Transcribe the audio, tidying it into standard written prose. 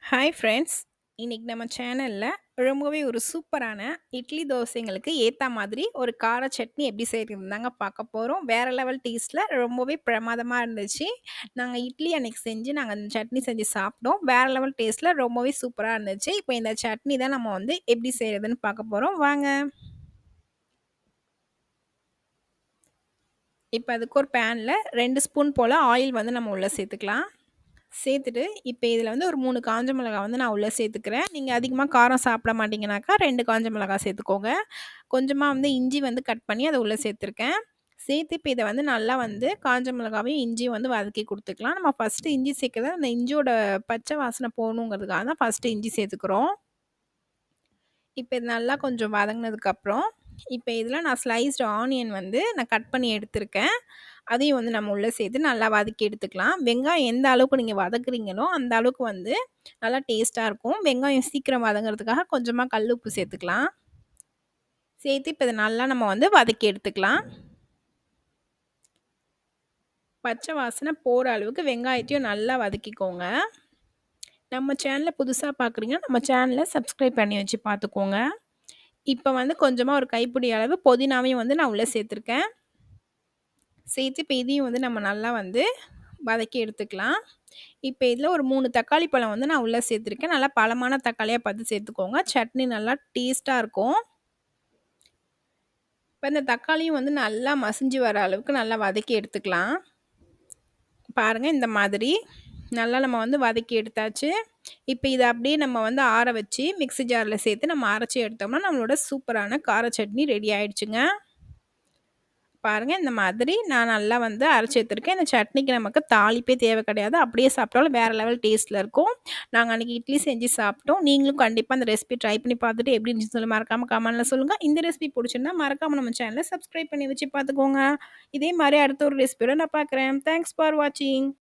Hi friends. இன்னைக்கு நம்ம சேனல்ல ரொம்பவே ஒரு சூப்பரான இட்லி, தோசைங்களுக்கு ஏத்தா மாதிரி ஒரு கார சட்னி எப்படி செய்றதுன்னு தாங்க பார்க்க போறோம். வேற லெவல் டேஸ்ட்ல ரொம்பவே பிரமாதமா இருந்துச்சு. நாங்க இட்லி அன்னைக்கு செஞ்சு நாங்க அந்த சட்னி செஞ்சு சாப்பிட்டோம். வேற லெவல் டேஸ்ட்ல ரொம்பவே சூப்பரா இருந்துச்சு. இப்போ இந்த சட்னி தான் நம்ம வந்து எப்படி செய்றதுன்னு பார்க்க போறோம். வாங்க. இப்ப அதுக்கு ஒரு பேன்ல 2 ஸ்பூன் போல ஆயில் வந்து நம்ம உள்ள சேர்த்துக்கலாம். சேர்த்துட்டு, இப்ப இதுல வந்து ஒரு 3 காஞ்ச மிளகா வந்து நான் உள்ள சேர்த்துக்கிறேன். நீங்க அதிகமா காரம் சாப்பிட மாட்டீங்கனாக்கா, 2 காஞ்ச மிளகா சேர்த்துக்கோங்க. கொஞ்சமா வந்து இஞ்சி வந்து கட் பண்ணி அத உள்ள சேர்த்துருக்கேன். சேர்த்து இப்ப இத வந்து நல்லா வந்து காஞ்ச மிளகாவையும், இஞ்சியும் வந்து வதக்கி குடுத்துக்கலாம். நம்ம ஃபர்ஸ்ட்டு இஞ்சி சேர்க்கிறது அந்த இஞ்சியோட பச்சை வாசனை போகணுங்கிறதுக்காக தான் ஃபர்ஸ்ட்டு இஞ்சி சேர்த்துக்கிறோம். இப்ப இது நல்லா கொஞ்சம் வதங்குனதுக்கப்புறம், இப்ப இதில நான் ஸ்லைஸ்டு ஆனியன் வந்து நான் கட் பண்ணி எடுத்திருக்கேன். அதையும் வந்து நம்ம உள்ள சேர்த்து நல்லா வதக்கி எடுத்துக்கலாம். வெங்காயம் எந்த அளவுக்கு நீங்க வதக்குறீங்களோ, அந்த அளவுக்கு வந்து நல்லா டேஸ்ட்டா இருக்கும். வெங்காயம் சீக்கிரம் வதங்குறதுக்காக கொஞ்சமா கல் உப்பு சேர்த்துக்கலாம். சேர்த்து இப்ப இத நல்லா நம்ம வந்து வதக்கி எடுத்துக்கலாம். பச்சை வாசனை போற அளவுக்கு வெங்காயத்தையும் நல்லா வதக்கிக்கோங்க. நம்ம சேனல புதுசா பார்க்குறீங்கன்னா, நம்ம சேனல சப்ஸ்கிரைப் பண்ணி வச்சு பார்த்துக்கோங்க. இப்ப வந்து கொஞ்சமா ஒரு கைப்பிடி அளவு புதினாவையும் வந்து நான் உள்ள சேர்த்துருக்கேன். சேர்த்து இப்ப இதையும் வந்து நம்ம நல்லா வந்து வதக்கி எடுத்துக்கலாம். இப்ப இதில ஒரு 3 தக்காளி பழம் வந்து நான் உள்ள சேர்த்துருக்கேன். நல்லா பழமான தக்காளியா பார்த்து சேர்த்துக்கோங்க. சட்னி நல்லா டேஸ்ட்டா இருக்கும். இப்ப இந்த தக்காளியும் வந்து நல்லா மசிஞ்சு வர அளவுக்கு நல்லா வதக்கி எடுத்துக்கலாம். பாருங்க இந்த மாதிரி. நல்லா நம்ம வந்து வதக்கி எடுத்தாச்சு. இப்ப இத அப்படியே நம்ம வந்து ஆற வச்சு மிக்ஸி ஜார்ல சேர்த்து நம்ம அரைச்சு எடுத்தோம்னா, நம்மளோட சூப்பரான கார சட்னி ரெடி ஆயிடுச்சுங்க. பாருங்க இந்த மாதிரி நான் நல்லா வந்து அரைச்சு எடுத்துருக்கேன். இந்த சட்னிக்கு நமக்கு தாளிப்பே தேவை கிடையாது. அப்படியே சாப்பிட்டாலும் வேற லெவல் டேஸ்ட்ல இருக்கும். நாங்க அன்னைக்கு இட்லி செஞ்சு சாப்பிட்டோம். நீங்களும் கண்டிப்பா அந்த ரெசிபி ட்ரை பண்ணி பார்த்துட்டு எப்படி இருந்துச்சுன்னு சொல்லி மறக்காம கமெண்ட்ல சொல்லுங்க. இந்த ரெசிபி புடிச்சிருந்தா மறக்காம நம்ம சேனல சப்ஸ்கிரைப் பண்ணி வச்சு பார்த்துக்கோங்க. இதே மாரி அடுத்த ஒரு ரெசிபியோட நான் பார்க்குறேன். தேங்க்ஸ் ஃபார் வாட்சிங்.